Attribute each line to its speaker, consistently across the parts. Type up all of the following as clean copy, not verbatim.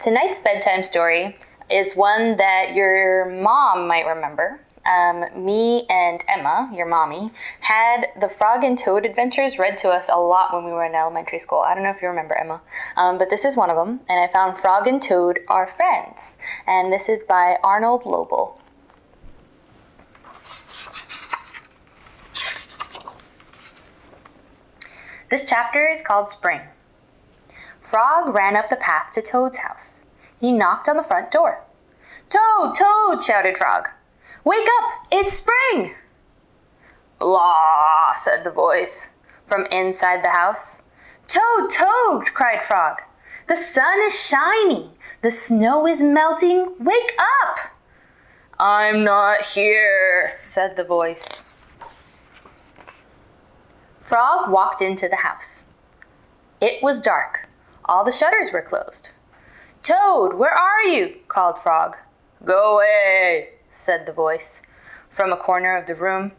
Speaker 1: Tonight's bedtime story is one that your mom might remember. Me and Emma, your mommy, had the Frog and Toad adventures read to us a lot when we were in elementary school. I don't know if you remember, Emma, but this is one of them, and I found Frog and Toad Are Friends, and this is by Arnold Lobel. This chapter is called Spring. Frog ran up the path to Toad's house. He knocked on the front door. "Toad, Toad," shouted Frog. "Wake up! It's spring!" "Blah," said the voice from inside the house. "Toad, Toad," cried Frog. "The sun is shining. The snow is melting. Wake up!" "I'm not here," said the voice. Frog walked into the house. It was dark. All the shutters were closed. "Toad, where are you?" called Frog. "Go away," said the voice from a corner of the room.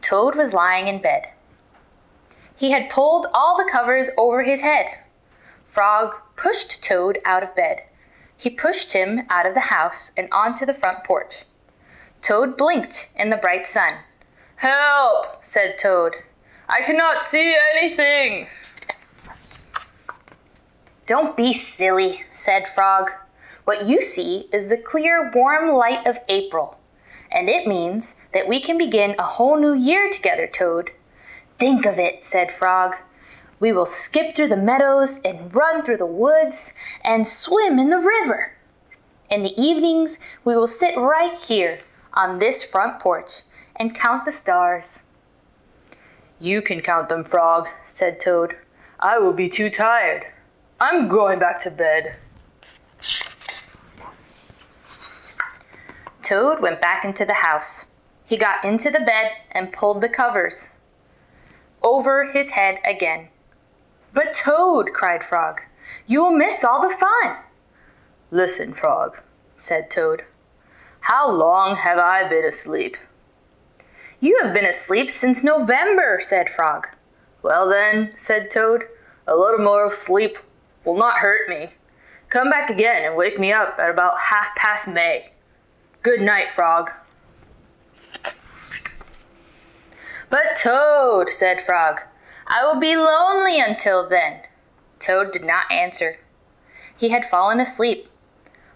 Speaker 1: Toad was lying in bed. He had pulled all the covers over his head. Frog pushed Toad out of bed. He pushed him out of the house and onto the front porch. Toad blinked in the bright sun. "Help," said Toad. "I cannot see anything." "Don't be silly," said Frog. "What you see is the clear, warm light of April, and it means that we can begin a whole new year together, Toad." "Think of it," said Frog. "We will skip through the meadows and run through the woods and swim in the river. In the evenings, we will sit right here on this front porch and count the stars." "You can count them, Frog," said Toad. "I will be too tired. I'm going back to bed." Toad went back into the house. He got into the bed and pulled the covers over his head again. "But Toad," cried Frog, "you will miss all the fun." "Listen, Frog," said Toad. "How long have I been asleep?" "You have been asleep since November," said Frog. "Well then," said Toad, "a little more sleep will not hurt me. Come back again and wake me up at about 1/2 May. Good night, Frog." "But Toad," said Frog, "I will be lonely until then." Toad did not answer. He had fallen asleep.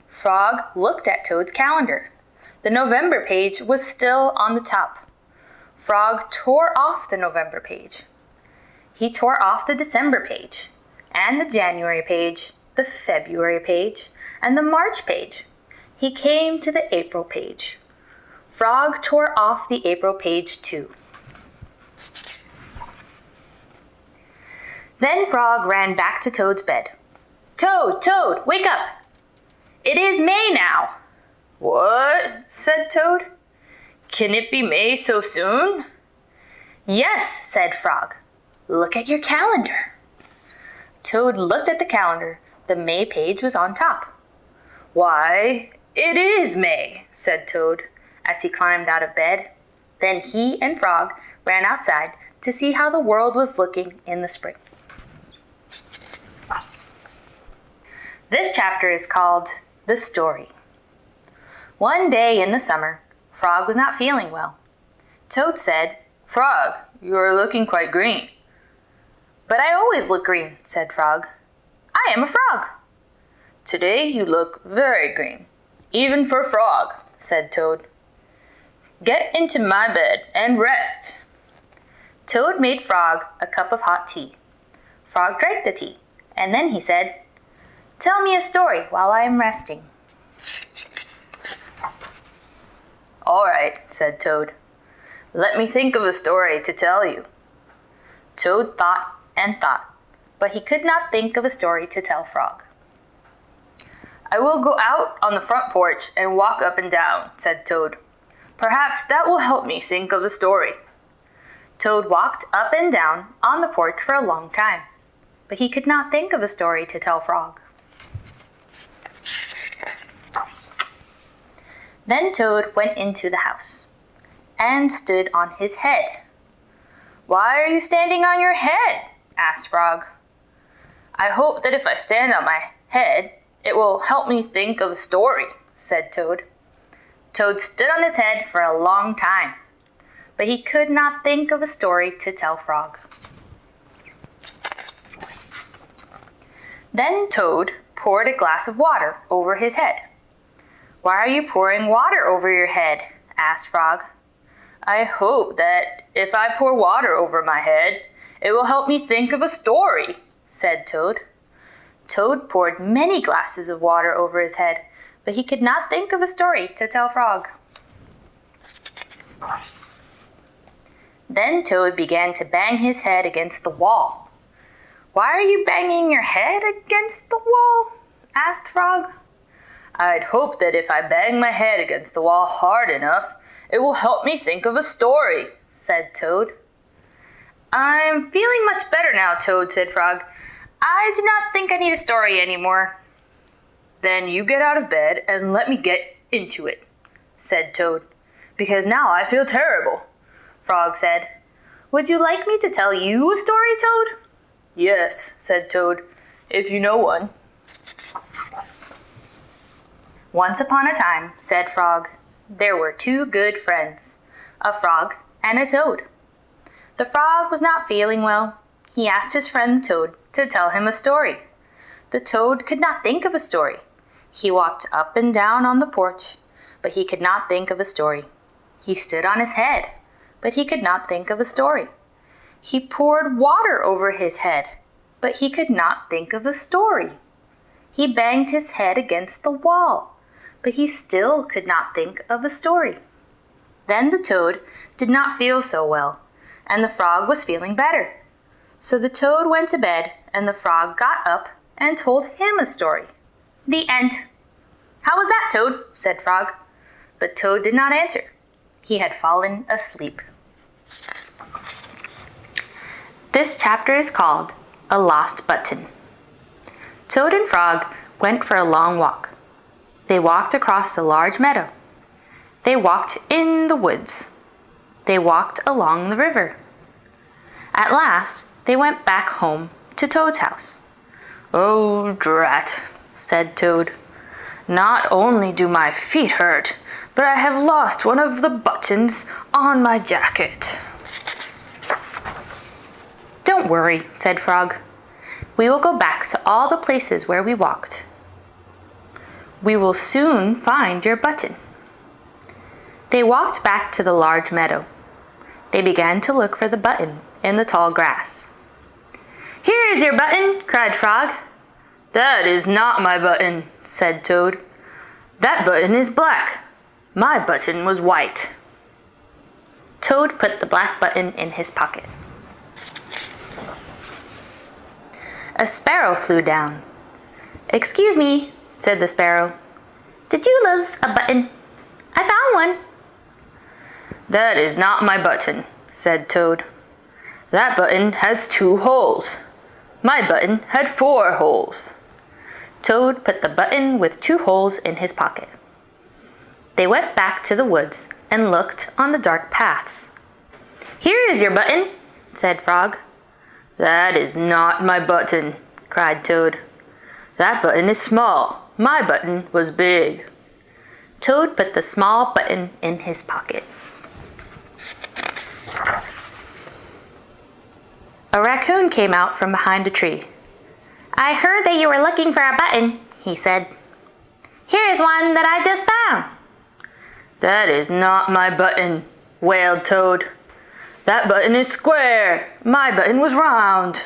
Speaker 1: Frog looked at Toad's calendar. The November page was still on the top. Frog tore off the November page. He tore off the December page, and the January page, the February page, and the March page. He came to the April page. Frog tore off the April page too. Then Frog ran back to Toad's bed. "Toad, Toad, wake up! It is May now." "What?" said Toad. "Can it be May so soon?" "Yes," said Frog. "Look at your calendar." Toad looked at the calendar. The May page was on top. "Why, it is May," said Toad as he climbed out of bed. Then he and Frog ran outside to see how the world was looking in the spring. This chapter is called The Story. One day in the summer, Frog was not feeling well. Toad said, "Frog, you are looking quite green." "But I always look green," said Frog. "I am a frog." "Today you look very green, even for a frog," said Toad. "Get into my bed and rest." Toad made Frog a cup of hot tea. Frog drank the tea, and then he said, "Tell me a story while I am resting." "All right," said Toad. "Let me think of a story to tell you." Toad thought and thought, but he could not think of a story to tell Frog. "I will go out on the front porch and walk up and down," said Toad. "Perhaps that will help me think of a story." Toad walked up and down on the porch for a long time, but he could not think of a story to tell Frog. Then Toad went into the house and stood on his head. "Why are you standing on your head?" asked Frog. "I hope that if I stand on my head, It will help me think of a story, said Toad. Toad stood on his head for a long time, but he could not think of a story to tell Frog. Then Toad poured a glass of water over his head. Why are you pouring water over your head? Asked Frog. I hope that if I pour water over my head, it will help me think of a story, said Toad. Toad poured many glasses of water over his head, but he could not think of a story to tell Frog. Then Toad began to bang his head against the wall. Why are you banging your head against the wall? Asked Frog. I'd hope that if I bang my head against the wall hard enough, it will help me think of a story, said Toad. I'm feeling much better now, Toad, said Frog. I do not think I need a story anymore. Then you get out of bed and let me get into it, said Toad, because now I feel terrible. Frog said, Would you like me to tell you a story, Toad? Yes, said Toad, if you know one. Once upon a time, said Frog, there were two good friends, a frog and a toad. The frog was not feeling well. He asked his friend the toad to tell him a story. The toad could not think of a story. He walked up and down on the porch, but he could not think of a story. He stood on his head, but he could not think of a story. He poured water over his head, but he could not think of a story. He banged his head against the wall, but he still could not think of a story. Then the toad did not feel so well, and the frog was feeling better. So the toad went to bed, and the frog got up and told him a story. The end. How was that, Toad? Said Frog. But Toad did not answer. He had fallen asleep. This chapter is called A Lost Button. Toad and Frog went for a long walk. They walked across a large meadow. They walked in the woods. They walked along the river. At last, they went back home to Toad's house. Oh, drat, said Toad. Not only do my feet hurt, but I have lost one of the buttons on my jacket. Don't worry, said Frog. We will go back to all the places where we walked. We will soon find your button. They walked back to the large meadow. They began to look for the button in the tall grass. Here is your button, cried Frog. That is not my button, said Toad. That button is black. My button was white. Toad put the black button in his pocket. A sparrow flew down. Excuse me, said the sparrow. Did you lose a button? I found one. That is not my button, said Toad. That button has 2 holes. My button had 4 holes. Toad put the button with 2 holes in his pocket. They went back to the woods and looked on the dark paths. Here is your button, said Frog. That is not my button, cried Toad. That button is small. My button was big. Toad put the small button in his pocket. A raccoon came out from behind a tree. I heard that you were looking for a button, he said. Here is one that I just found. That is not my button, wailed Toad. That button is square. My button was round.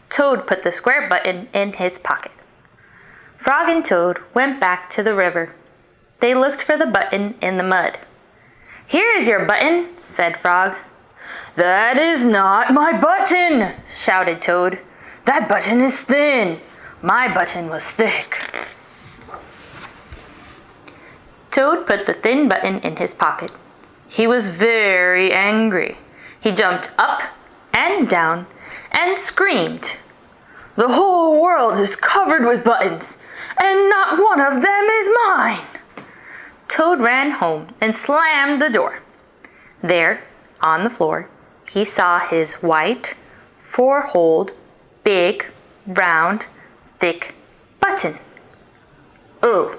Speaker 1: Toad put the square button in his pocket. Frog and Toad went back to the river. They looked for the button in the mud. Here is your button, said Frog. That is not my button, shouted Toad. That button is thin. My button was thick. Toad put the thin button in his pocket. He was very angry. He jumped up and down and screamed. The whole world is covered with buttons, and not one of them is mine. Toad ran home and slammed the door. There, on the floor, he saw his white, 4-holed, big, round, thick button. "Oh,"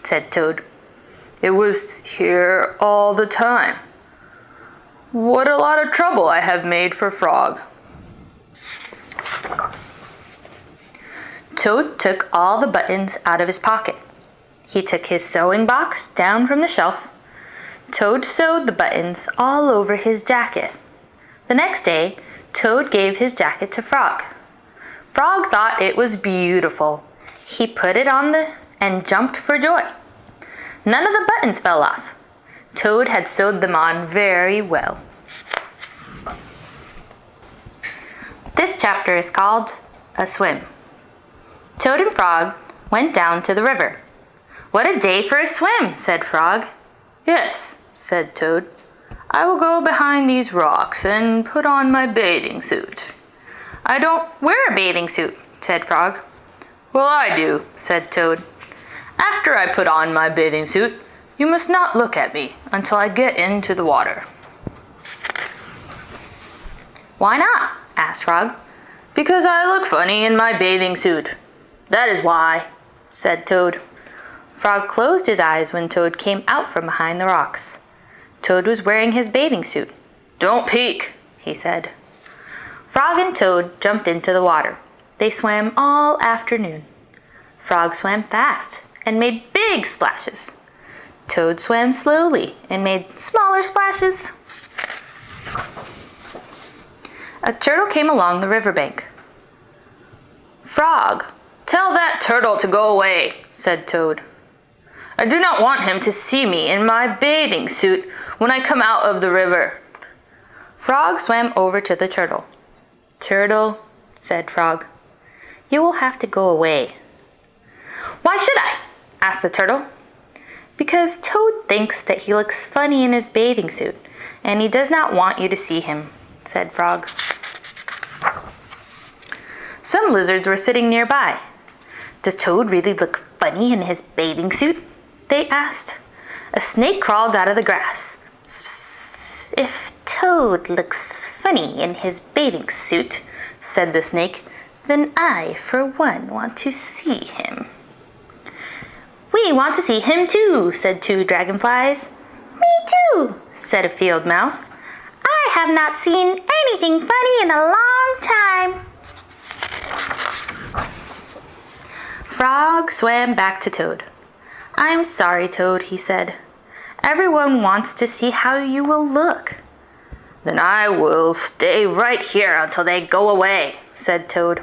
Speaker 1: said Toad. "It was here all the time. What a lot of trouble I have made for Frog." Toad took all the buttons out of his pocket. He took his sewing box down from the shelf. Toad sewed the buttons all over his jacket. The next day, Toad gave his jacket to Frog. Frog thought it was beautiful. He put it on and jumped for joy. None of the buttons fell off. Toad had sewed them on very well. This chapter is called A Swim. Toad and Frog went down to the river. "What a day for a swim," said Frog. "Yes," said Toad. "I will go behind these rocks and put on my bathing suit." "I don't wear a bathing suit," said Frog. "Well, I do," said Toad. "After I put on my bathing suit, you must not look at me until I get into the water." "Why not?" asked Frog. "Because I look funny in my bathing suit. That is why," said Toad. Frog closed his eyes when Toad came out from behind the rocks. Toad was wearing his bathing suit. "Don't peek," he said. Frog and Toad jumped into the water. They swam all afternoon. Frog swam fast and made big splashes. Toad swam slowly and made smaller splashes. A turtle came along the riverbank. "Frog, tell that turtle to go away," said Toad. "I do not want him to see me in my bathing suit when I come out of the river." Frog swam over to the turtle. "Turtle," said Frog, "you will have to go away." "Why should I?" asked the turtle. "Because Toad thinks that he looks funny in his bathing suit, and he does not want you to see him," said Frog. Some lizards were sitting nearby. "Does Toad really look funny in his bathing suit?" they asked. A snake crawled out of the grass. "Psst, if Toad looks funny in his bathing suit," said the snake, "then I, for one, want to see him." "We want to see him too," said two dragonflies. "Me too," said a field mouse. "I have not seen anything funny in a long time." Frog swam back to Toad. "I'm sorry, Toad," he said. "Everyone wants to see how you will look." "Then I will stay right here until they go away," said Toad.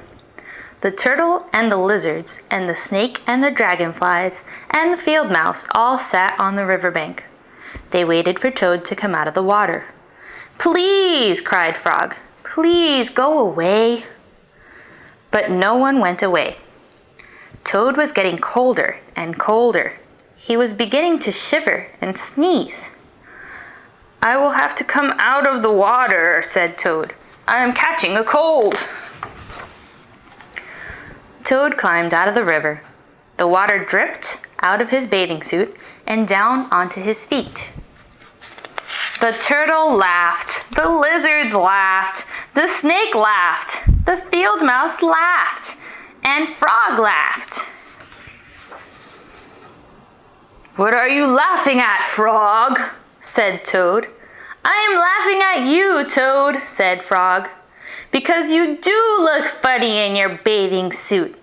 Speaker 1: The turtle and the lizards and the snake and the dragonflies and the field mouse all sat on the riverbank. They waited for Toad to come out of the water. "Please," cried Frog, "please go away." But no one went away. Toad was getting colder and colder. He was beginning to shiver and sneeze. "I will have to come out of the water," said Toad. "I am catching a cold." Toad climbed out of the river. The water dripped out of his bathing suit and down onto his feet. The turtle laughed. The lizards laughed. The snake laughed. The field mouse laughed. And Frog laughed. "What are you laughing at, Frog?" said Toad. "I am laughing at you, Toad," said Frog, "because you do look funny in your bathing suit."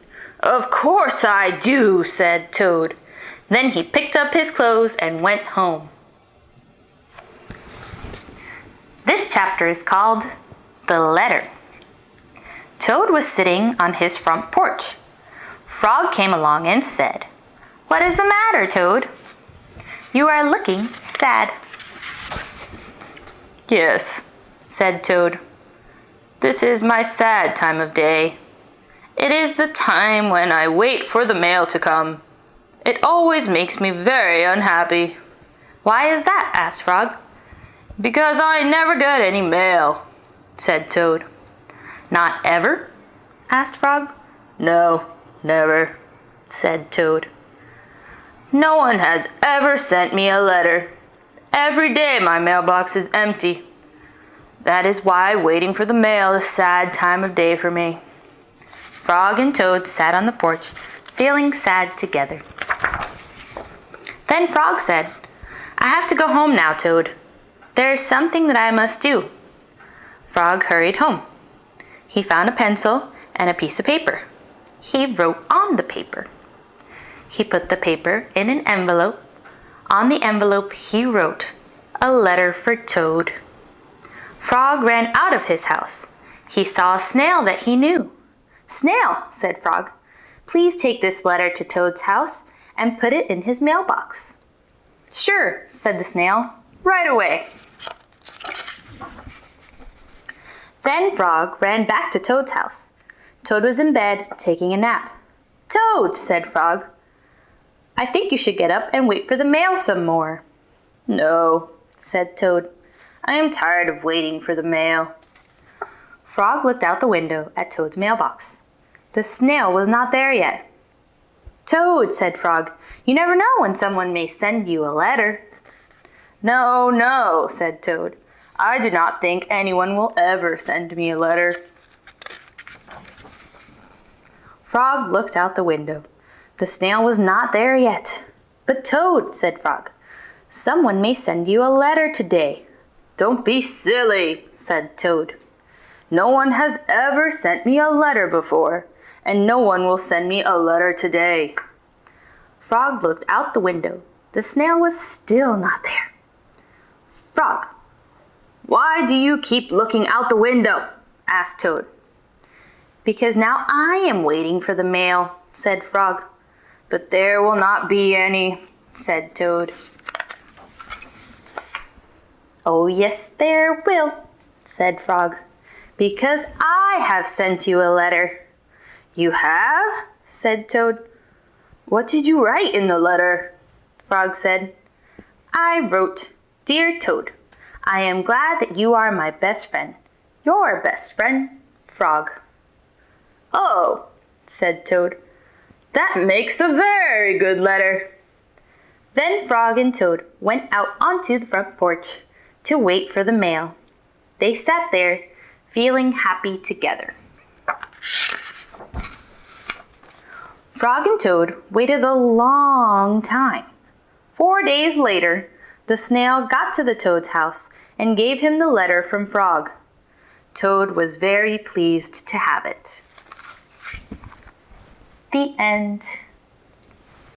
Speaker 1: "Of course I do," said Toad. Then he picked up his clothes and went home. This chapter is called The Letter. Toad was sitting on his front porch. Frog came along and said, "What is the matter, Toad? You are looking sad." "Yes," said Toad. "This is my sad time of day. It is the time when I wait for the mail to come. It always makes me very unhappy." "Why is that?" asked Frog. "Because I never get any mail," said Toad. "Not ever?" asked Frog. "No, never," said Toad. "No one has ever sent me a letter. Every day my mailbox is empty. That is why waiting for the mail is a sad time of day for me." Frog and Toad sat on the porch, feeling sad together. Then Frog said, "I have to go home now, Toad. There is something that I must do." Frog hurried home. He found a pencil and a piece of paper. He wrote on the paper. He put the paper in an envelope. On the envelope he wrote, "A letter for Toad." Frog ran out of his house. He saw a snail that he knew. "Snail," said Frog, "please take this letter to Toad's house and put it in his mailbox." "Sure," said the snail, "right away." Then Frog ran back to Toad's house. Toad was in bed, taking a nap. "Toad," said Frog, "I think you should get up and wait for the mail some more." "No," said Toad, "I am tired of waiting for the mail." Frog looked out the window at Toad's mailbox. The snail was not there yet. "Toad," said Frog, "you never know when someone may send you a letter." "No, no," said Toad, "I do not think anyone will ever send me a letter." Frog looked out the window. The snail was not there yet. "But Toad," said Frog, "someone may send you a letter today." "Don't be silly," said Toad. "No one has ever sent me a letter before, and no one will send me a letter today." Frog looked out the window. The snail was still not there. "Frog, why do you keep looking out the window?" asked Toad. "Because now I am waiting for the mail," said Frog. "But there will not be any," said Toad. "Oh, yes, there will," said Frog, "because I have sent you a letter." "You have?" said Toad. "What did you write in the letter?" Frog said, "I wrote, 'Dear Toad, I am glad that you are my best friend. Your best friend, Frog.'" "Oh," said Toad, "that makes a very good letter." Then Frog and Toad went out onto the front porch to wait for the mail. They sat there, feeling happy together. Frog and Toad waited a long time. 4 days later, the snail got to the Toad's house and gave him the letter from Frog. Toad was very pleased to have it. The end.